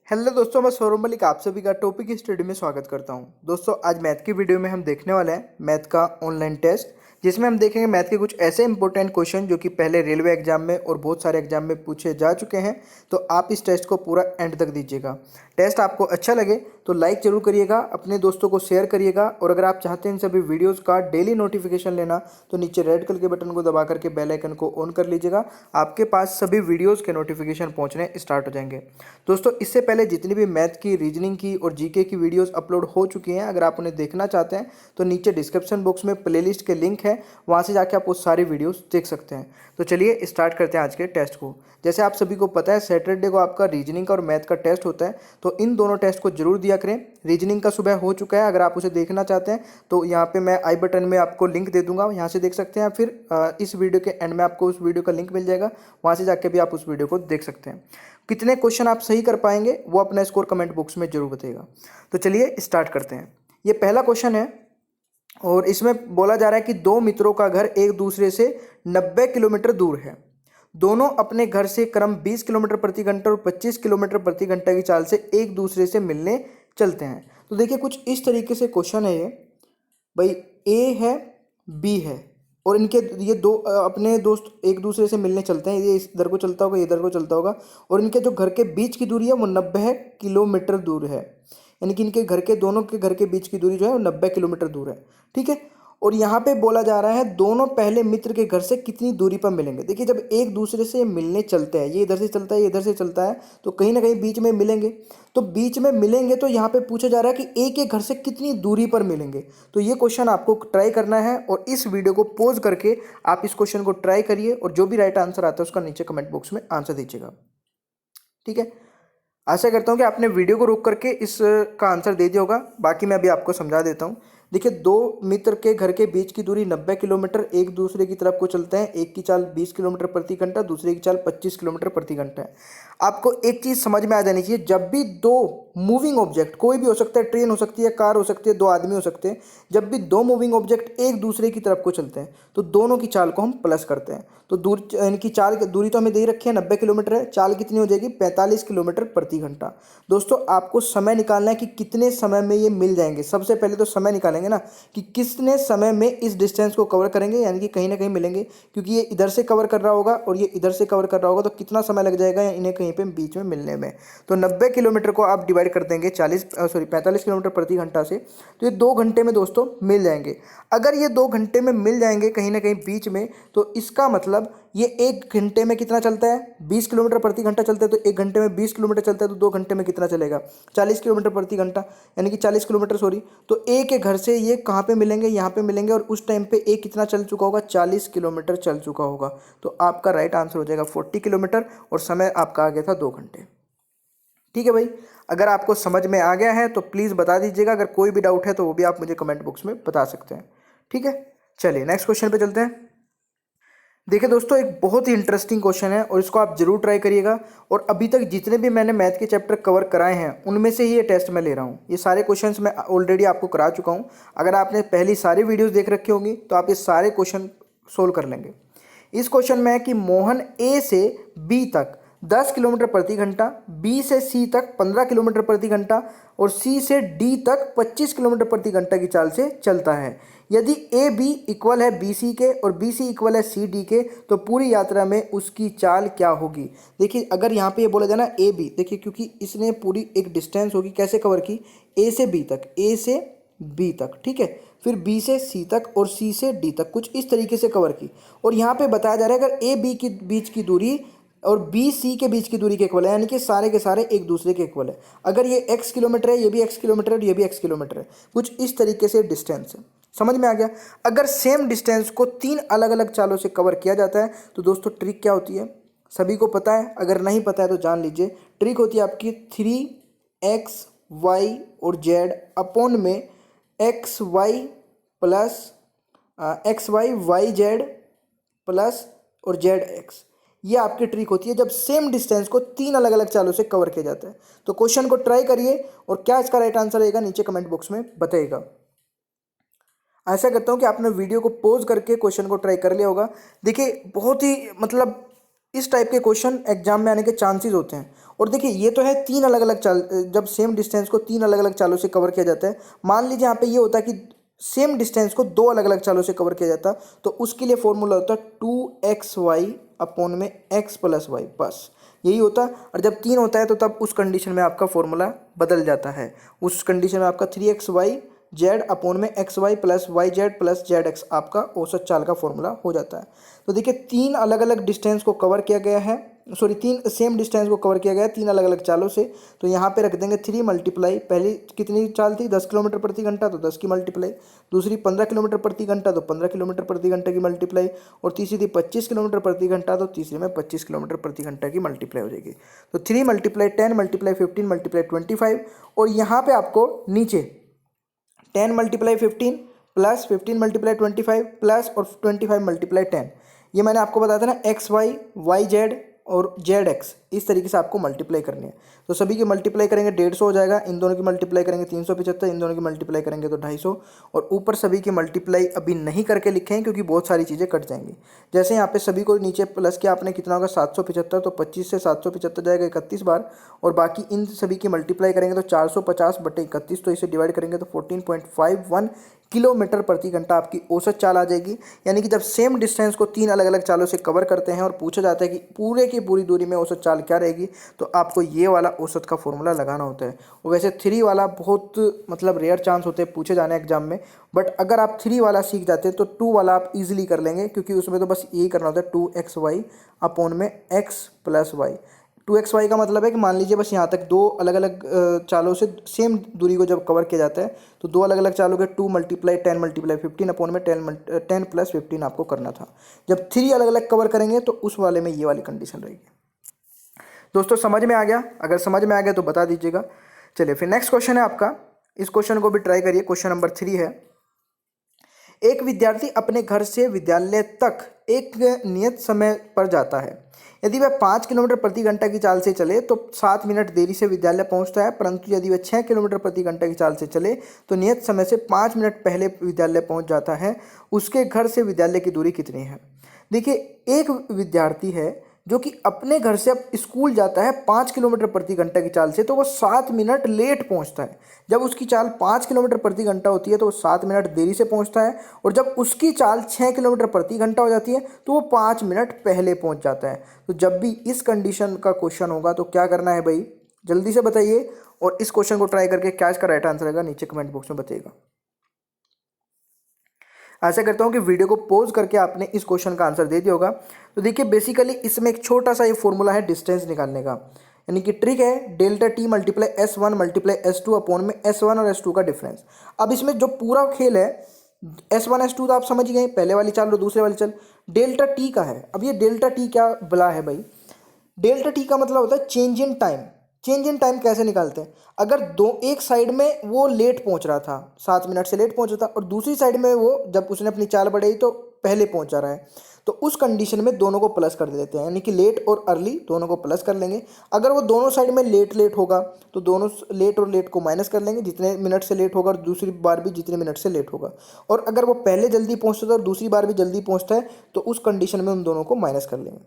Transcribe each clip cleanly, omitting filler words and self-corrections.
Hello दोस्तों, मैं सौरभ मलिक आप सभी का टॉपिक स्टडी में स्वागत करता हूं। दोस्तों, आज मैथ की वीडियो में हम देखने वाले हैं मैथ का ऑनलाइन टेस्ट, जिसमें हम देखेंगे मैथ के कुछ ऐसे इंपॉर्टेंट क्वेश्चन जो कि पहले रेलवे एग्जाम में और बहुत सारे एग्जाम में पूछे जा चुके हैं। तो आप इस टेस्ट को पूरा एंड तक दीजिएगा। टेस्ट आपको अच्छा लगे तो लाइक जरूर करिएगा, अपने दोस्तों को शेयर करिएगा, और अगर आप चाहते हैं इन सभी वीडियोज़ का डेली नोटिफिकेशन लेना तो नीचे रेड कलर के बटन को दबा करके बेल आइकन को ऑन कर लीजिएगा। आपके पास सभी वीडियोज़ के नोटिफिकेशन पहुँचने स्टार्ट हो जाएंगे। दोस्तों, इससे पहले जितनी भी मैथ की, रीजनिंग की और जीके की वीडियोस अपलोड हो चुकी हैं, अगर आप उन्हें देखना चाहते हैं तो नीचे डिस्क्रिप्शन बॉक्स में प्लेलिस्ट के लिंक है, वहां से जाके आप वो सारी वीडियोस देख सकते हैं। तो चलिए स्टार्ट करते हैं आज के टेस्ट को। जैसे आप सभी को पता है, सैटरडे को आपका रीजनिंग का और मैथ का टेस्ट होता है, तो इन दोनों टेस्ट को जरूर दिया करें। रीजनिंग का सुबह हो चुका है, अगर आप उसे देखना चाहते हैं तो यहाँ पे मैं आई बटन में आपको लिंक दे दूंगा, यहाँ से देख सकते हैं। फिर इस वीडियो के एंड में आपको उस वीडियो का लिंक मिल जाएगा, वहाँ से जाके भी आप उस वीडियो को देख सकते हैं। कितने क्वेश्चन आप सही कर पाएंगे वो अपना स्कोर कमेंट बॉक्स में जरूर बताइएगा। तो चलिए स्टार्ट करते हैं। ये पहला क्वेश्चन है और इसमें बोला जा रहा है कि दो मित्रों का घर एक दूसरे से 90 किलोमीटर दूर है। दोनों अपने घर से क्रम 20 किलोमीटर प्रति घंटा और 25 किलोमीटर प्रति घंटा की चाल से एक दूसरे से मिलने चलते हैं। तो देखिए, कुछ इस तरीके से क्वेश्चन है ये। भाई, ए है, बी है, और इनके ये दो अपने दोस्त एक दूसरे से मिलने चलते हैं। ये इधर को चलता होगा, ये इधर को चलता होगा, और इनके जो घर के बीच की दूरी है वो 90 किलोमीटर दूर है। यानी कि इनके घर के, दोनों के घर के बीच की दूरी जो है वो 90 किलोमीटर दूर है। ठीक है। और यहाँ पे बोला जा रहा है दोनों पहले मित्र के घर से कितनी दूरी पर मिलेंगे। देखिए, जब एक दूसरे से मिलने चलते हैं, ये इधर से चलता है, ये इधर से चलता है, तो कहीं ना कहीं बीच में मिलेंगे। तो बीच में मिलेंगे तो यहाँ पे पूछा जा रहा है कि एक एक घर से कितनी दूरी पर मिलेंगे। तो ये क्वेश्चन आपको ट्राई करना है, और इस वीडियो को पॉज करके आप इस क्वेश्चन को ट्राई करिए, और जो भी राइट आंसर आता है उसका नीचे कमेंट बॉक्स में आंसर दीजिएगा। ठीक है। आशा करता हूँ कि आपने वीडियो को रोक करके इसका आंसर दे दिया होगा। बाकी मैं अभी आपको समझा देता हूँ। देखिए, दो मित्र के घर के बीच की दूरी 90 किलोमीटर, एक दूसरे की तरफ को चलते हैं। एक की चाल 20 किलोमीटर प्रति घंटा, दूसरे की चाल 25 किलोमीटर प्रति घंटा है। आपको एक चीज़ समझ में आ जानी चाहिए, जब भी दो मूविंग ऑब्जेक्ट, कोई भी हो सकता है, ट्रेन हो सकती है, कार हो सकती है, दो आदमी हो सकते हैं, जब भी दो मूविंग ऑब्जेक्ट एक दूसरे की तरफ को चलते हैं तो दोनों की चाल को हम प्लस करते हैं। तो दूर, इनकी चाल, दूरी तो हमें दे ही रखी है, 90 किलोमीटर है, चाल कितनी हो जाएगी, 45 किलोमीटर प्रति घंटा। दोस्तों, आपको समय निकालना है कि कितने समय में ये मिल जाएंगे। सबसे पहले तो समय निकालेंगे ना, कि कितने समय में इस डिस्टेंस को कवर करेंगे, यानी कि कहीं ना कहीं मिलेंगे, क्योंकि ये इधर से कवर कर रहा होगा और ये इधर से कवर कर रहा होगा, तो कितना समय लग जाएगा इन्हें कहीं पे बीच में मिलने में। तो 90 किलोमीटर को आप डिवाइड कर देंगे 45 किलोमीटर प्रति घंटा से, तो ये 2 घंटे में दोस्तों मिल जाएंगे। अगर ये 2 घंटे में मिल जाएंगे कहीं ना कहीं बीच में, तो इसका मतलब ये 1 घंटे में कितना चलता है, 20 किलोमीटर प्रति घंटा चलता है। तो 1 घंटे में 20 किलोमीटर चलता है, तो 2 घंटे में कितना चलेगा, 40 किलोमीटर प्रति घंटा, यानी कि 40 किलोमीटर, सॉरी। तो ए के घर से ये कहाँ पे मिलेंगे, यहाँ पे मिलेंगे, और उस टाइम पे ए कितना चल चुका होगा, 40 किलोमीटर चल चुका होगा। तो आपका राइट आंसर हो जाएगा 40 किलोमीटर, और समय आपका आ गया था 2 घंटे। ठीक है भाई, अगर आपको समझ में आ गया है तो प्लीज़ बता दीजिएगा। अगर कोई भी डाउट है तो वो भी आप मुझे कमेंट बॉक्स में बता सकते हैं। ठीक है, चलिए नेक्स्ट क्वेश्चन पे चलते हैं। देखिए दोस्तों, एक बहुत ही इंटरेस्टिंग क्वेश्चन है और इसको आप जरूर ट्राई करिएगा। और अभी तक जितने भी मैंने मैथ के चैप्टर कवर कराए हैं उनमें से ही ये टेस्ट मैं ले रहा हूँ। ये सारे क्वेश्चंस मैं ऑलरेडी आपको करा चुका हूँ। अगर आपने पहली सारी वीडियोस देख रखी होंगी तो आप ये सारे क्वेश्चन सोल्व कर लेंगे। इस क्वेश्चन में है कि मोहन ए से बी तक 10 किलोमीटर प्रति घंटा, बी से सी तक 15 किलोमीटर प्रति घंटा और सी से डी तक 25 किलोमीटर प्रति घंटा की चाल से चलता है। यदि ए बी इक्वल है बी सी के और बी सी इक्वल है सी डी के, तो पूरी यात्रा में उसकी चाल क्या होगी। देखिए, अगर यहाँ पे ये बोला जाए ना ए बी, देखिए क्योंकि इसने पूरी एक डिस्टेंस होगी कैसे कवर की, ए से बी तक, ए से बी तक, ठीक है, फिर बी से सी तक और सी से डी तक, कुछ इस तरीके से कवर की। और यहाँ पे बताया जा रहा है अगर ए बी के बीच की दूरी और बी सी के बीच की दूरी के इक्वल है, यानी कि सारे के सारे एक दूसरे के इक्वल है। अगर ये x किलोमीटर है, ये भी x किलोमीटर है और ये भी x किलोमीटर है, कुछ इस तरीके से डिस्टेंस है। समझ में आ गया। अगर सेम डिस्टेंस को 3 अलग अलग चालों से कवर किया जाता है तो दोस्तों ट्रिक क्या होती है, सभी को पता है, अगर नहीं पता है तो जान लीजिए। ट्रिक होती है आपकी 3x y और z अपॉन में x y plus x y y z plus और जेड एक्स। ये आपकी ट्रिक होती है जब सेम डिस्टेंस को 3 अलग अलग चालों से कवर किया जाता है। तो क्वेश्चन को ट्राई करिए और क्या इसका राइट आंसर रहेगा नीचे कमेंट बॉक्स में बताइएगा। आशा करता हूँ कि आपने वीडियो को पॉज करके क्वेश्चन को ट्राई कर लिया होगा। देखिए, बहुत ही मतलब इस टाइप के क्वेश्चन एग्जाम में आने के चांसेस होते हैं और देखिए ये तो है तीन अलग अलग चाल, जब सेम डिस्टेंस को तीन अलग अलग चालों से कवर किया जाता है। मान लीजिए यहाँ पे ये होता है कि सेम डिस्टेंस को दो अलग अलग चालों से कवर किया जाता, तो उसके लिए फॉर्मूला होता है 2xy अपॉन में x प्लस वाई, बस यही होता है। और जब तीन होता है तो तब उस कंडीशन में आपका फॉर्मूला बदल जाता है। उस कंडीशन में आपका 3xy जेड अपॉन में x y plus y z plus z x आपका औसत चाल का फॉर्मूला हो जाता है। तो देखिए तीन अलग अलग डिस्टेंस को कवर किया गया है, सॉरी तीन सेम डिस्टेंस को कवर किया गया है तीन अलग अलग चालों से। तो यहाँ पे रख देंगे 3 मल्टीप्लाई, पहली कितनी चाल थी 10 किलोमीटर प्रति घंटा, तो 10 की मल्टीप्लाई, दूसरी 15 किलोमीटर प्रति घंटा, तो 15 किलोमीटर प्रति घंटा की मल्टीप्लाई, और तीसरी थी 25 किलोमीटर प्रति घंटा, तो तीसरी में 25 किलोमीटर प्रति घंटा की मल्टीप्लाई हो जाएगी। तो 3 मल्टीप्लाई 10 मल्टीप्लाई 15 मल्टीप्लाई 25, और यहाँ पे आपको नीचे 10 मल्टीप्लाई 15 प्लस 15 मल्टीप्लाई 25 प्लस और 25 मल्टीप्लाई 10, ये मैंने आपको बताया था ना एक्स वाई वाई जेड और जेड एक्स, इस तरीके से आपको मल्टीप्लाई करनी है। तो सभी की मल्टीप्लाई करेंगे 150 हो जाएगा, इन दोनों की मल्टीप्लाई करेंगे 375, इन दोनों की मल्टीप्लाई करेंगे तो 250, और ऊपर सभी की मल्टीप्लाई अभी नहीं करके लिखे हैं क्योंकि बहुत सारी चीज़ें कट जाएंगी। जैसे यहाँ पे सभी को नीचे प्लस किया आपने, कितना होगा 775, तो 25 से 775 जाएगा 31 बार, और बाकी इन सभी की मल्टीप्लाई करेंगे तो 450/31, तो इसे डिवाइड करेंगे तो 14.51 किलोमीटर प्रति घंटा आपकी औसत चाल आ जाएगी। यानी कि जब सेम डिस्टेंस को तीन अलग अलग चालों से कवर करते हैं और पूछा जाता है कि पूरे की पूरी दूरी में औसत चाल क्या रहेगी, तो आपको ये वाला औसत का फॉर्मूला लगाना होता है। और वैसे 3 वाला बहुत मतलब रेयर चांस होते हैं पूछे जाने एग्जाम में, बट अगर आप 3 वाला सीख जाते हैं तो 2 वाला आप इजीली कर लेंगे, क्योंकि उसमें तो बस यही करना होता है 2xy अपॉन में x प्लस वाई। 2xy का मतलब है कि मान लीजिए बस यहाँ तक दो अलग अलग चालों से सेम दूरी को जब कवर किया जाता है तो दो अलग अलग चालों के 2 मल्टीप्लाई 10 मल्टीप्लाई 15 अपॉन में 10 प्लस 15 आपको करना था। जब 3 अलग अलग कवर करेंगे तो उस वाले में ये वाली कंडीशन रहेगी। दोस्तों समझ में आ गया? अगर समझ में आ गया तो बता दीजिएगा। चलिए फिर नेक्स्ट क्वेश्चन है आपका, इस क्वेश्चन को भी ट्राई करिए। क्वेश्चन नंबर 3 है, एक विद्यार्थी अपने घर से विद्यालय तक एक नियत समय पर जाता है। यदि वह 5 किलोमीटर प्रति घंटा की चाल से चले तो 7 मिनट देरी से विद्यालय पहुंचता है, परंतु यदि वह 6 किलोमीटर प्रति घंटा की चाल से चले तो नियत समय से 5 मिनट पहले विद्यालय पहुंच जाता है। उसके घर से विद्यालय की दूरी कितनी है? देखिए एक विद्यार्थी है जो कि अपने घर से अब स्कूल जाता है 5 किलोमीटर प्रति घंटा की चाल से, तो वो 7 मिनट लेट पहुंचता है। जब उसकी चाल 5 किलोमीटर प्रति घंटा होती है तो वो 7 मिनट देरी से पहुंचता है, और जब उसकी चाल 6 किलोमीटर प्रति घंटा हो जाती है तो वो 5 मिनट पहले पहुंच जाता है। तो जब भी इस कंडीशन का क्वेश्चन होगा तो क्या करना है भाई, जल्दी से बताइए, और इस क्वेश्चन को ट्राई करके क्या इसका राइट आंसर रहेगा नीचे कमेंट बॉक्स में बताइएगा। आशा करता हूँ कि वीडियो को पॉज करके आपने इस क्वेश्चन का आंसर दे दिया होगा। तो देखिए बेसिकली इसमें एक छोटा सा ये फॉर्मूला है डिस्टेंस निकालने का, यानी कि ट्रिक है delta T multiply S1 multiply S2 upon में S1 और S2 का डिफरेंस। अब इसमें जो पूरा खेल है S1 S2 तो आप समझ ही गए, पहले वाली चाल और दूसरे वाली चाल। डेल्टा टी का है, अब ये डेल्टा टी क्या बला है भाई, डेल्टा टी का मतलब होता है change in time. Change in time कैसे निकालते हैं, अगर एक साइड में वो लेट पहुंच रहा था 7 मिनट से लेट पहुंच रहा था, और दूसरी साइड में वो जब उसने अपनी चाल बढ़ाई तो पहले पहुंच जा रहा है, तो उस कंडीशन में दोनों को प्लस कर देते हैं, यानी कि लेट और अर्ली दोनों को प्लस कर लेंगे। अगर वो दोनों साइड में लेट लेट होगा तो दोनों लेट और लेट को माइनस कर लेंगे, जितने मिनट से लेट होगा और दूसरी बार भी जितने मिनट से लेट होगा। और अगर वो पहले जल्दी पहुंचता था और दूसरी बार भी जल्दी पहुंचता है तो उस कंडीशन में उन दोनों को माइनस कर लेंगे।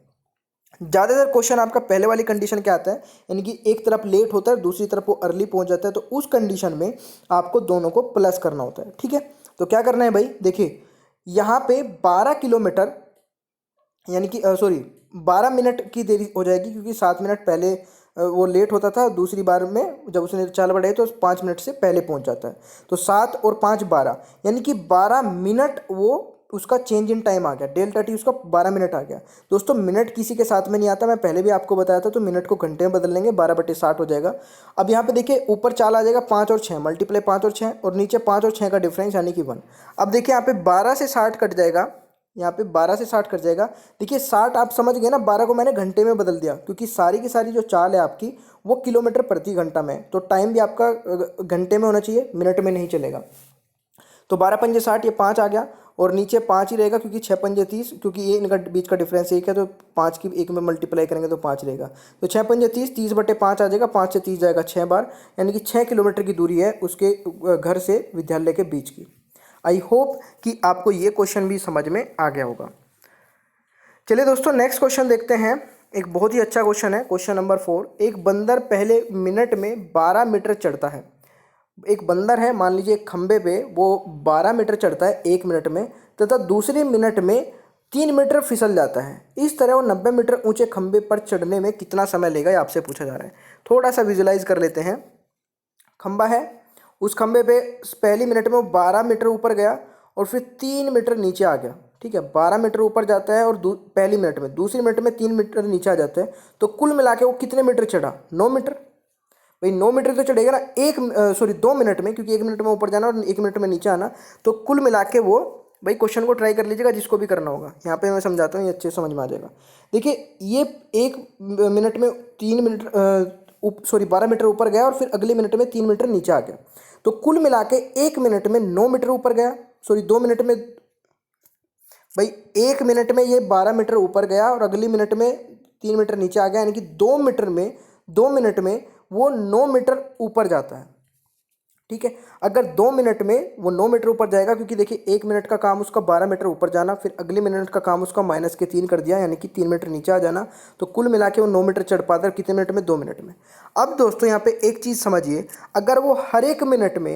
ज़्यादातर क्वेश्चन आपका पहले वाली कंडीशन क्या आता है, यानी कि एक तरफ लेट होता है दूसरी तरफ वो अर्ली पहुंच जाता है, तो उस कंडीशन में आपको दोनों को प्लस करना होता है। ठीक है, तो क्या करना है भाई, देखिए यहाँ पे 12 किलोमीटर यानी कि 12 मिनट की देरी हो जाएगी, क्योंकि 7 मिनट पहले वो लेट होता था, दूसरी बार में जब उसने चाल बढ़ाई तो 5 मिनट से पहले पहुंच जाता है। तो 7 और 5 12, यानी कि 12 मिनट वो उसका चेंज इन टाइम आ गया, डेल्टा टी उसका 12 मिनट आ गया। दोस्तों मिनट किसी के साथ में नहीं आता, मैं पहले भी आपको बताया था, तो मिनट को घंटे में बदल लेंगे, 12/60 हो जाएगा। अब यहाँ पे देखिए ऊपर चाल आ जाएगा 5 और 6 मल्टीप्लाई 5 और 6, और नीचे 5 और 6 का डिफरेंस यानी कि 1। अब देखिए यहाँ पे 12 से 60 कट जाएगा, यहाँ पे 12 से 60 कट जाएगा। देखिए 60 आप समझ गए ना, 12 को मैंने घंटे में बदल दिया, क्योंकि सारी की सारी जो चाल है आपकी वो किलोमीटर प्रति घंटा में, तो टाइम भी आपका घंटे में होना चाहिए, मिनट में नहीं चलेगा। तो 12 पंजे 60, ये 5 आ गया, और नीचे 5 ही रहेगा क्योंकि 6 पंजे 30, क्योंकि ये इनका बीच का डिफरेंस 1 है, तो 5 की 1 में मल्टीप्लाई करेंगे तो 5 रहेगा। तो 6 पंजे 30, 30/5 आ जाएगा, 5 से 30 जाएगा 6 बार, यानी कि 6 किलोमीटर की दूरी है उसके घर से विद्यालय के बीच की। आई होप कि आपको ये क्वेश्चन भी समझ में आ गया होगा। चलिए दोस्तों नेक्स्ट क्वेश्चन देखते हैं। एक बहुत ही अच्छा क्वेश्चन है, क्वेश्चन नंबर 4। एक बंदर पहले मिनट में 12 मीटर चढ़ता है। एक बंदर है, मान लीजिए एक खंबे पे, वो 12 मीटर चढ़ता है 1 मिनट में, तथा दूसरे मिनट में 3 मीटर फिसल जाता है। इस तरह वो 90 मीटर ऊंचे खंबे पर चढ़ने में कितना समय लेगा, ये आपसे पूछा जा रहा है। थोड़ा सा विजुलाइज कर लेते हैं। खंबा है, उस खंबे पे पहली मिनट में वो 12 मीटर ऊपर गया और फिर 3 मीटर नीचे आ गया। ठीक है, 12 मीटर ऊपर जाता है और पहली मिनट में, दूसरी मिनट में 3 मीटर नीचे आ जाता है। तो कुल मिला के वो कितने मीटर चढ़ा? 9 मीटर। भाई 9 मीटर तो चढ़ेगा ना, 2 मिनट में, क्योंकि 1 मिनट में ऊपर जाना और 1 मिनट में नीचे आना। तो कुल मिला के वो, भाई क्वेश्चन को ट्राई कर लीजिएगा जिसको भी करना होगा, यहाँ पे मैं समझाता हूँ, ये अच्छे समझ में आ जाएगा। देखिए, ये 1 मिनट में 12 मीटर ऊपर गया और फिर अगले मिनट में 3 मीटर नीचे आ गया। तो कुल मिला के 1 मिनट में 9 मीटर ऊपर गया, 2 मिनट में, भाई 1 मिनट में ये 12 मीटर ऊपर गया और अगली मिनट में 3 मीटर नीचे आ गया, यानी कि 2 मिनट में वो 9 मीटर ऊपर जाता है। ठीक है, अगर 2 मिनट में वो 9 मीटर ऊपर जाएगा, क्योंकि देखिए 1 मिनट का काम उसका 12 मीटर ऊपर जाना, फिर अगले मिनट का काम उसका -3 कर दिया, यानी कि 3 मीटर नीचे आ जाना। तो कुल मिला के वो 9 मीटर चढ़ पाता है कितने मिनट में? 2 मिनट में। अब दोस्तों यहाँ पे एक चीज़ समझिए, अगर वो हर एक मिनट में,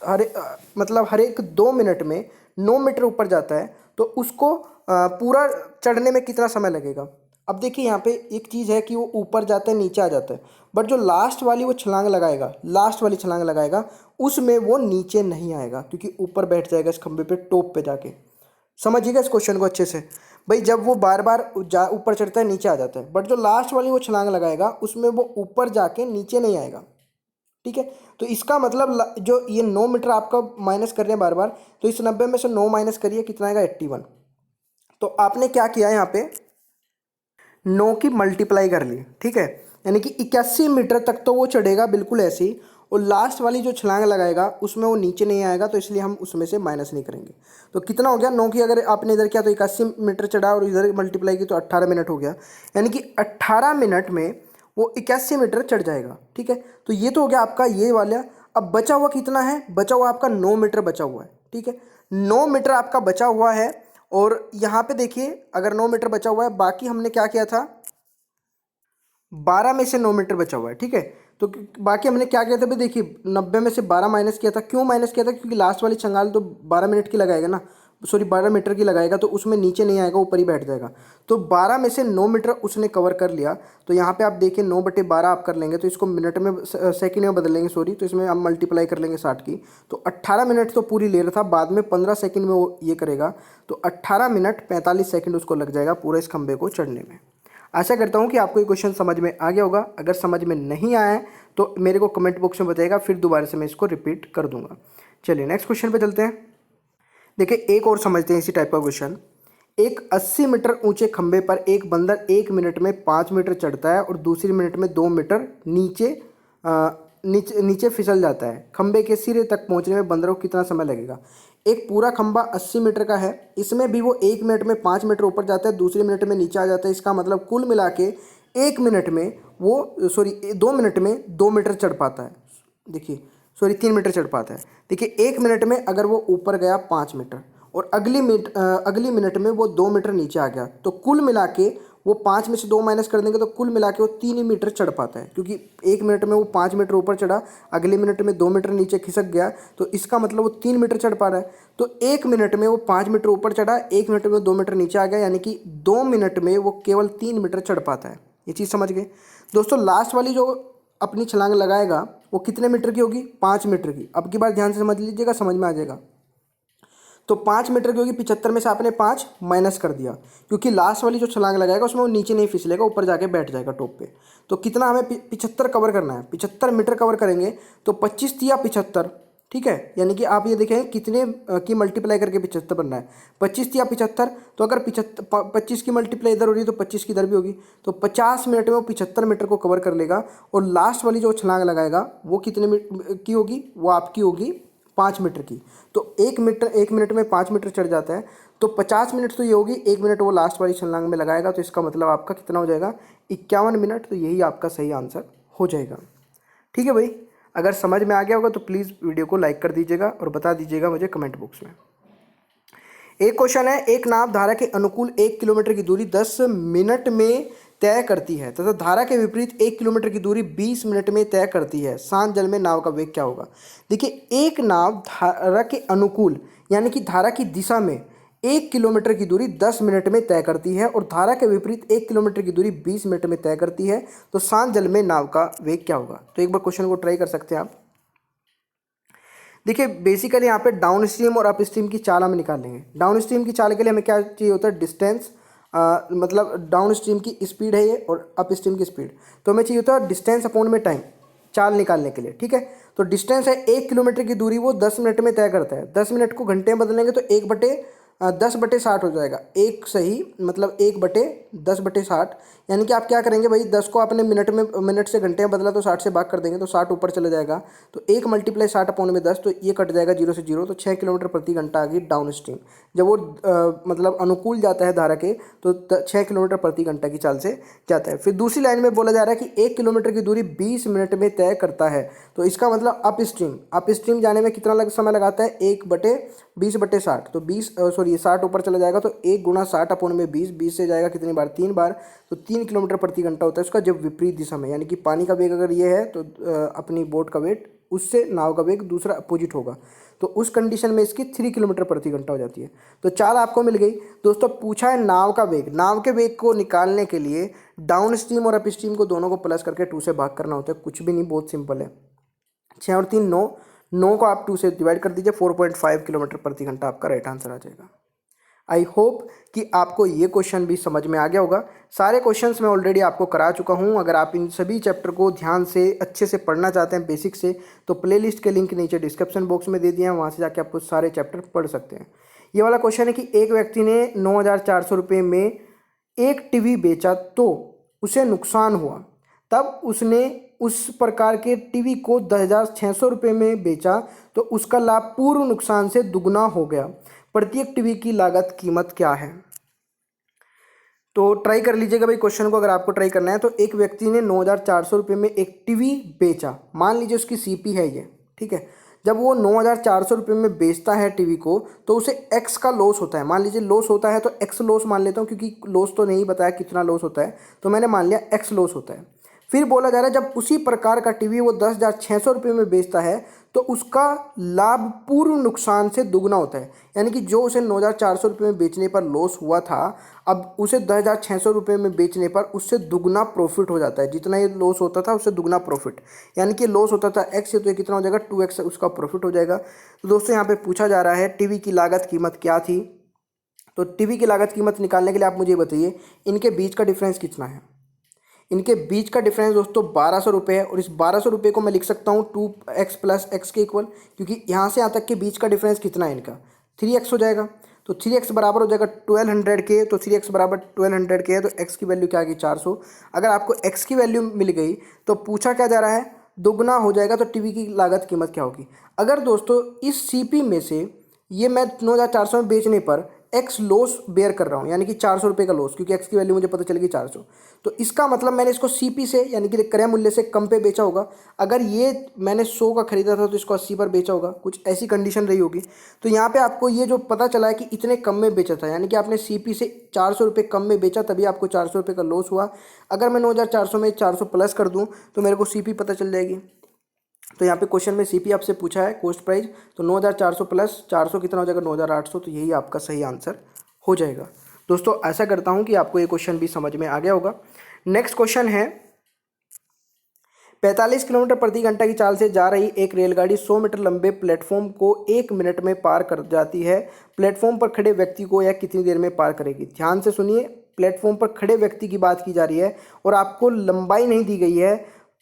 हर एक 2 मिनट में 9 मीटर ऊपर जाता है, तो उसको पूरा चढ़ने में कितना समय लगेगा? अब देखिए यहाँ पे एक चीज़ है कि वो ऊपर जाता है, नीचे आ जाता है, बट जो लास्ट वाली वो छलांग लगाएगा, उसमें वो नीचे नहीं आएगा, क्योंकि ऊपर बैठ जाएगा इस खंबे पे, टॉप पे जाके। समझिएगा इस क्वेश्चन को अच्छे से। भाई जब वो बार बार ऊपर चढ़ता है, नीचे आ जाता है, बट जो लास्ट वाली वो छलांग लगाएगा, उसमें वो ऊपर जाके नीचे नहीं आएगा। ठीक है, तो इसका मतलब जो ये 9 मीटर आपका माइनस कर रहे हैं बार बार, तो इस 90 में से 9 माइनस करिए, कितना आएगा? 81। तो आपने क्या किया यहाँ पे, 9 की मल्टीप्लाई कर ली। ठीक है, यानी कि 81 मीटर तक तो वो चढ़ेगा बिल्कुल ऐसे ही, और लास्ट वाली जो छलांग लगाएगा उसमें वो नीचे नहीं आएगा, तो इसलिए हम उसमें से माइनस नहीं करेंगे। तो कितना हो गया? 9 की अगर आपने इधर किया तो 81 मीटर चढ़ा, और इधर मल्टीप्लाई की तो 18 मिनट हो गया, यानी कि 18 मिनट में वो 81 मीटर चढ़ जाएगा। ठीक है, तो ये तो हो गया आपका ये वाला। अब बचा हुआ कितना है? बचा हुआ आपका 9 मीटर बचा हुआ है। ठीक है, 9 मीटर आपका बचा हुआ है, और यहाँ पे देखिए अगर 9 मीटर बचा हुआ है, बाकी हमने क्या किया था, 12 में से 9 मीटर बचा हुआ है। ठीक है, तो बाकी हमने क्या किया था भाई, देखिए 90 में से 12 माइनस किया था। क्यों माइनस किया था? क्योंकि लास्ट वाली छंगाल तो 12 मिनट की लगाएगा ना, 12 मीटर की लगाएगा, तो उसमें नीचे नहीं आएगा, ऊपर ही बैठ जाएगा। तो 12 में से 9 मीटर उसने कवर कर लिया। तो यहाँ पे आप देखिए 9/12 आप कर लेंगे, तो इसको मिनट में, सेकंड में बदल लेंगे, सॉरी, तो इसमें आप मल्टीप्लाई कर लेंगे 60 की। तो 18 मिनट तो पूरी ले रहा था, बाद में 15 सेकंड में वो ये करेगा, तो 18 मिनट 45 सेकंड उसको लग जाएगा पूरे इस खंबे को चढ़ने में। आशा करता हूँ कि आपको ये क्वेश्चन समझ में आ गया होगा। अगर समझ में नहीं आया है तो मेरे को कमेंट बॉक्स में बताइएगा, फिर दोबारा से मैं इसको रिपीट कर दूंगा। चलिए नेक्स्ट क्वेश्चन पे चलते हैं। देखिए एक और समझते हैं इसी टाइप का क्वेश्चन। एक 80 मीटर ऊंचे खंबे पर एक बंदर 1 मिनट में 5 मीटर चढ़ता है और दूसरी मिनट में 2 मीटर नीचे फिसल जाता है। खंबे के सिरे तक पहुंचने में बंदर को कितना समय लगेगा? एक पूरा खंबा 80 मीटर का है, इसमें भी वो 1 मिनट में 5 मीटर ऊपर जाता है, दूसरे मिनट में नीचे आ जाता है। इसका मतलब कुल मिला के 1 मिनट में वो 2 मिनट में 2 मीटर चढ़ पाता है। देखिए 3 मीटर चढ़ पाता है। देखिए 1 मिनट में अगर वो ऊपर गया 5 मीटर और अगली मिनट में वो 2 मीटर नीचे आ गया, तो कुल मिला के वो 5 में से 2 माइनस कर देंगे तो कुल मिला के वो 3 ही मीटर चढ़ पाता है, क्योंकि 1 मिनट में वो 5 मीटर ऊपर चढ़ा, अगले मिनट में 2 मीटर नीचे खिसक गया, तो इसका मतलब वो 3 मीटर चढ़ पा रहा है। तो 1 मिनट में वो 5 मीटर ऊपर चढ़ा, 1 मिनट में 2 मीटर नीचे आ गया, यानी कि 2 मिनट में वो केवल 3 मीटर चढ़ पाता है। ये चीज़ समझ गए दोस्तों। लास्ट वाली जो अपनी छलांग लगाएगा वो कितने मीटर की होगी? 5 मीटर की। अब की बार ध्यान से समझ लीजिएगा, समझ में आ जाएगा। तो 5 मीटर की होगी, 75 में से आपने 5 माइनस कर दिया, क्योंकि लास्ट वाली जो छलांग लगाएगा उसमें वो नीचे नहीं फिसलेगा, ऊपर जाके बैठ जाएगा टॉप पे। तो कितना हमें 75 कवर करना है, 75 मीटर कवर करेंगे, तो 25 या 75। ठीक है, यानी कि आप ये देखें कितने की मल्टीप्लाई करके 75 बनना है, 25 या 75। तो अगर 25 की मल्टीप्लाई इधर हो रही है तो 25 की इधर भी होगी, तो 50 मिनट में वो 75 मीटर को कवर कर लेगा। और लास्ट वाली जो छलांग लगाएगा वो कितने की होगी? वो आपकी होगी 5 मीटर की। तो 1 मिनट में 5 मीटर चढ़ जाता है, तो 50 मिनट तो ये होगी, 1 मिनट वो लास्ट वाली छलांग में लगाएगा, तो इसका मतलब आपका कितना हो जाएगा? 51 मिनट। तो यही आपका सही आंसर हो जाएगा। ठीक है भाई, अगर समझ में आ गया होगा तो प्लीज़ वीडियो को लाइक कर दीजिएगा और बता दीजिएगा मुझे कमेंट बॉक्स में। एक क्वेश्चन है, एक नाव धारा के अनुकूल 1 किलोमीटर की दूरी 10 मिनट में तय करती है तथा धारा के विपरीत 1 किलोमीटर की दूरी 20 मिनट में तय करती है, शांत जल में नाव का वेग क्या होगा। देखिए, एक नाव धारा के अनुकूल यानी कि धारा की दिशा में 1 किलोमीटर की दूरी 10 मिनट में तय करती है और धारा के विपरीत 1 किलोमीटर की दूरी 20 मिनट में तय करती है, तो शांत जल में नाव का वेग क्या होगा। तो एक बार क्वेश्चन को ट्राई कर सकते हैं आप। देखिए, बेसिकली यहाँ पे डाउन स्ट्रीम और अप स्ट्रीम की चाल हम निकालेंगे। डाउन स्ट्रीम की चाल के लिए हमें क्या चाहिए होता है, डिस्टेंस, मतलब डाउन स्ट्रीम की स्पीड है ये और अप स्ट्रीम की स्पीड, तो हमें चाहिए होता है डिस्टेंस अपॉन में टाइम चाल निकालने के लिए। ठीक है, तो डिस्टेंस है 1 किलोमीटर की दूरी, वो 10 मिनट में तय करता है। 10 मिनट को घंटे में बदलेंगे तो 10/60 हो जाएगा। एक सही मतलब 1/10/60, यानी कि आप क्या करेंगे भाई, 10 को आपने मिनट से घंटे में बदला तो 60 से भाग कर देंगे तो 60 ऊपर चले जाएगा, तो 1 × 60 में 10, तो ये कट जाएगा 0 से 0, तो 6 किलोमीटर प्रति घंटा आ गई डाउन स्ट्रीम। जब वो मतलब अनुकूल जाता है धारा के, तो 6 किलोमीटर प्रति घंटा की चाल से जाता है। फिर दूसरी लाइन में बोला जा रहा है कि 1 किलोमीटर की दूरी 20 मिनट में तय करता है, तो इसका मतलब अप स्ट्रीम जाने में कितना समय लगाता है, 1/20/60, तो 60 ऊपर चला जाएगा, तो 1 × 60/20, 20 से जाएगा कितनी बार, 3 बार, तो 3 किलोमीटर प्रति घंटा होता है उसका जब विपरीत दिशा में, यानी कि पानी का वेग अगर ये है तो अपनी बोट का वेट उससे नाव का वेग दूसरा अपोजिट होगा, तो उस कंडीशन में इसकी 3 किलोमीटर प्रति घंटा हो जाती है। तो चाल आपको मिल गई। दोस्तों, पूछा है नाव का वेग। नाव के वेग को निकालने के लिए डाउन स्ट्रीम और अप स्ट्रीम को दोनों को प्लस करके 2 से भाग करना होता है, कुछ भी नहीं, बहुत सिंपल है। 6 और 3 9, 9 को आप 2 से डिवाइड कर दीजिए, 4.5 किलोमीटर प्रति घंटा आपका राइट आंसर आ जाएगा। आई होप कि आपको ये क्वेश्चन भी समझ में आ गया होगा। सारे क्वेश्चंस मैं ऑलरेडी आपको करा चुका हूँ। अगर आप इन सभी चैप्टर को ध्यान से अच्छे से पढ़ना चाहते हैं बेसिक से, तो प्लेलिस्ट के लिंक नीचे डिस्क्रिप्शन बॉक्स में दे दिए हैं, वहाँ से जाके आपको सारे चैप्टर पढ़ सकते हैं। ये वाला क्वेश्चन है कि एक व्यक्ति ने 9,400 रुपये में एक टीवी बेचा तो उसे नुकसान हुआ, तब उसने उस प्रकार के टीवी को 10,600 रुपये में बेचा तो उसका लाभ पूर्व नुकसान से दुगना हो गया। प्रत्येक टीवी की लागत कीमत क्या है। तो ट्राई कर लीजिएगा भाई क्वेश्चन को, अगर आपको ट्राई करना है तो। एक व्यक्ति ने 9,400 रुपये में एक टीवी बेचा, मान लीजिए उसकी सीपी है ये, ठीक है। जब वो 9,400 रुपये में बेचता है टीवी को, तो उसे एक्स का लॉस होता है। मान लीजिए लॉस होता है तो एक्स लॉस मान लेता हूँ, क्योंकि लॉस तो नहीं बताया कितना लॉस होता है, तो मैंने मान लिया एक्स लॉस होता है। फिर बोला जा रहा है जब उसी प्रकार का टीवी वो 10,600 रुपये में बेचता है तो उसका लाभ पूर्व नुकसान से दुगना होता है, यानी कि जो उसे 9,400 रुपये में बेचने पर लॉस हुआ था, अब उसे 10,600 रुपये में बेचने पर उससे दुगना प्रॉफिट हो जाता है। जितना ये लॉस होता था उससे दुगना प्रॉफिट, यानी कि लॉस होता था एक्स से, तो ये कितना हो जाएगा 2x उसका प्रॉफिट हो जाएगा। तो दोस्तों यहाँ पे पूछा जा रहा है टीवी की लागत कीमत क्या थी। तो टीवी की लागत कीमत निकालने के लिए आप मुझे बताइए इनके बीच का डिफरेंस कितना है। इनके बीच का डिफरेंस दोस्तों 1,200 रुपये है, और इस 1,200 रुपये को मैं लिख सकता हूँ 2x + x के इक्वल, क्योंकि यहाँ से यहाँ तक के बीच का डिफरेंस कितना है इनका, 3x हो जाएगा। तो 3x बराबर हो जाएगा 1200 के, तो 3x बराबर 1200 के है, तो x की वैल्यू क्या आ गई 400। अगर आपको x की वैल्यू मिल गई तो पूछा क्या जा रहा है, दुगना हो जाएगा, तो टीवी की लागत कीमत क्या होगी। अगर दोस्तों इस सीपी में से ये मैं 9,400 में बेचने पर एक्स लॉस बेयर कर रहा हूँ, यानी कि 400 रुपये का लॉस, क्योंकि एक्स की वैल्यू मुझे पता चलेगी 400, तो इसका मतलब मैंने इसको सीपी से यानी कि क्रय मूल्य से कम पे बेचा होगा। अगर ये मैंने 100 का खरीदा था तो इसको 80 पर बेचा होगा, कुछ ऐसी कंडीशन रही होगी। तो यहाँ पे आपको ये जो पता चला है कि इतने कम में बेचा था, यानी कि आपने सीपी से 400 रुपये कम में बेचा, तभी आपको 400 रुपये का लॉस हुआ। अगर मैं 9,400 में 400 प्लस कर दूँ तो मेरे को सीपी पता चल जाएगी। तो यहाँ पे क्वेश्चन में सीपी आपसे पूछा है कॉस्ट प्राइस, तो 9,400 प्लस 400 कितना हो जाएगा 9,800, तो यही आपका सही आंसर हो जाएगा। दोस्तों ऐसा करता हूँ कि आपको ये क्वेश्चन भी समझ में आ गया होगा। नेक्स्ट क्वेश्चन है 45 किलोमीटर प्रति घंटा की चाल से जा रही एक रेलगाड़ी 100 मीटर लंबे प्लेटफॉर्म को 1 मिनट में पार कर जाती है। प्लेटफॉर्म पर खड़े व्यक्ति को यह कितनी देर में पार करेगी। ध्यान से सुनिए, प्लेटफॉर्म पर खड़े व्यक्ति की बात की जा रही है और आपको लंबाई नहीं दी गई है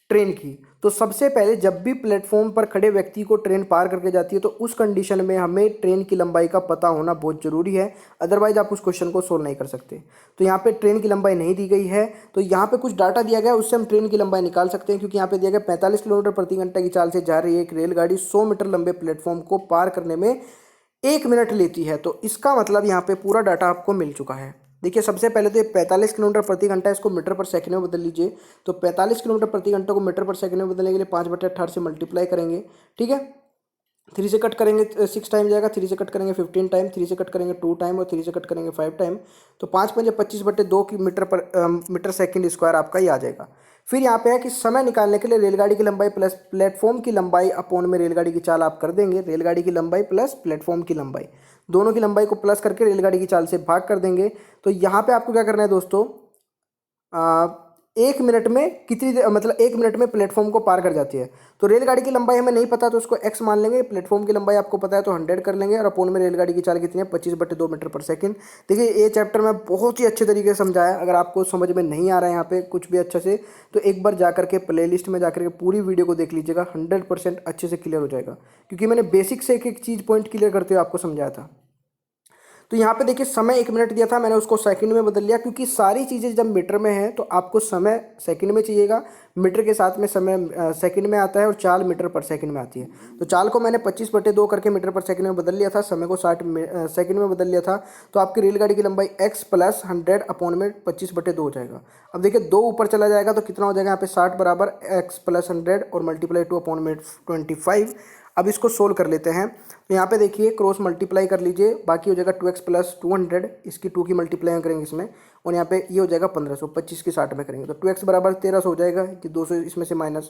ट्रेन की। तो सबसे पहले जब भी प्लेटफॉर्म पर खड़े व्यक्ति को ट्रेन पार करके जाती है तो उस कंडीशन में हमें ट्रेन की लंबाई का पता होना बहुत ज़रूरी है, अदरवाइज आप उस क्वेश्चन को सोल्व नहीं कर सकते। तो यहाँ पे ट्रेन की लंबाई नहीं दी गई है, तो यहाँ पे कुछ डाटा दिया गया है, उससे हम ट्रेन की लंबाई निकाल सकते हैं। क्योंकि यहाँ पे दिया गया 45 किलोमीटर प्रति घंटा की चाल से जा रही है एक रेलगाड़ी 100 मीटर लंबे प्लेटफॉर्म को पार करने में 1 मिनट लेती है। तो इसका मतलब यहाँ पे पूरा डाटा आपको मिल चुका है। देखिए सबसे पहले तो ये 45 किलोमीटर प्रति घंटा, इसको मीटर पर सेकंड में बदल लीजिए। तो 45 किलोमीटर प्रति घंटा को मीटर पर सेकंड में बदलने के लिए 5/18 से मल्टीप्लाई करेंगे, ठीक है। 3 से कट करेंगे 6 टाइम जाएगा, 3 से कट करेंगे 15 टाइम, 3 से कट करेंगे 2 टाइम और 3 से कट करेंगे 5 टाइम। तो 5×25/2 की मीटर सेकंड स्क्वायर आपका ये आ जाएगा। फिर यहाँ पे है कि समय निकालने के लिए रेलगाड़ी की लंबाई प्लस प्लेटफॉर्म की लंबाई अपॉन में रेलगाड़ी की चाल आप कर देंगे। रेलगाड़ी की लंबाई प्लस प्लेटफॉर्म की लंबाई, दोनों की लंबाई को प्लस करके रेलगाड़ी की चाल से भाग कर देंगे। तो यहाँ पे आपको क्या करना है दोस्तों, 1 मिनट में मतलब 1 मिनट में प्लेटफॉर्म को पार कर जाती है। तो रेलगाड़ी की लंबाई हमें नहीं पता तो उसको x मान लेंगे, प्लेटफॉर्म की लंबाई आपको पता है तो 100 कर लेंगे और अपोन में रेलगाड़ी की चाल कितनी है 25/2 मीटर पर सेकंड। देखिए ये चैप्टर में बहुत ही अच्छे तरीके से समझाया। अगर आपको समझ में नहीं आ रहा है यहाँ पे कुछ भी अच्छा से, तो एक बार जा करके प्ले लिस्ट में जाकर के पूरी वीडियो को देख लीजिएगा, 100% अच्छे से क्लियर हो जाएगा, क्योंकि मैंने बेसिक से एक एक चीज़ पॉइंट क्लियर करते हुए आपको समझाया था। तो यहाँ पे देखिए समय 1 मिनट दिया था, मैंने उसको सेकंड में बदल लिया, क्योंकि सारी चीज़ें जब मीटर में है तो आपको समय सेकंड में चाहिएगा, मीटर के साथ में समय सेकंड में आता है और चाल मीटर पर सेकंड में आती है। तो चाल को मैंने 25/2 करके मीटर पर सेकंड में बदल लिया था, समय को 60 सेकंड में बदल लिया था। तो आपकी रेलगाड़ी की लंबाई x प्लस 100 अपॉन में 25/2 हो जाएगा। अब देखिए 2 ऊपर चला जाएगा तो कितना हो जाएगा यहाँ पे 60 बराबर x प्लस 100 और मल्टीप्लाई 2 अपॉन में 25। अब इसको सोल्व कर लेते हैं। तो यहाँ पे देखिए क्रॉस मल्टीप्लाई कर लीजिए, बाकी हो जाएगा 2x प्लस 200, इसकी 2 की मल्टीप्लाई करेंगे इसमें, और यहाँ पे ये हो जाएगा 1500, 25 की 60 में करेंगे तो 2x बराबर 1300 हो जाएगा, कि 200 इसमें से माइनस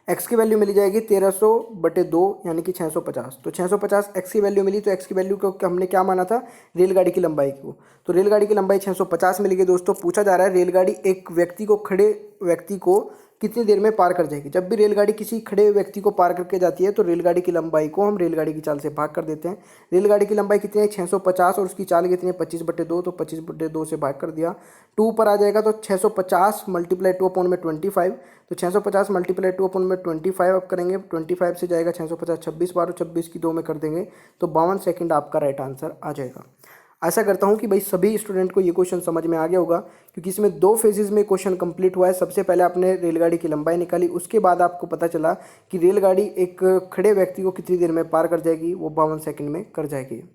x की वैल्यू मिली जाएगी 1300/2 यानी कि 650। तो 650 x की वैल्यू मिली, तो x की वैल्यू को हमने क्या माना था, रेलगाड़ी की लंबाई को। तो रेलगाड़ी की लंबाई 650 मिली गई दोस्तों। पूछा जा रहा है रेलगाड़ी एक व्यक्ति को, खड़े व्यक्ति को कितनी देर में पार कर जाएगी। जब भी रेलगाड़ी किसी खड़े व्यक्ति को पार करके जाती है तो रेलगाड़ी की लंबाई को हम रेलगाड़ी की चाल से भाग कर देते हैं। रेलगाड़ी की लंबाई कितनी है 650 और उसकी चाल कितनी है 25/2, तो 25/2 से भाग कर दिया, 2 पर आ जाएगा तो 650 मल्टीप्लाई 2 अपॉन में 25। तो 650 मल्टीप्लाई 2 अपॉन में 25 अब करेंगे, 25 से जाएगा 650 26 बार, 26 की 2 में कर देंगे तो 52 सेकंड आपका राइट आंसर आ जाएगा। आशा करता हूं कि भाई सभी स्टूडेंट को ये क्वेश्चन समझ में आ गया होगा, क्योंकि इसमें 2 फेजेस में क्वेश्चन कंप्लीट हुआ है। सबसे पहले आपने रेलगाड़ी की लंबाई निकाली, उसके बाद आपको पता चला कि रेलगाड़ी एक खड़े व्यक्ति को कितनी देर में पार कर जाएगी, वो 52 सेकंड में कर जाएगी।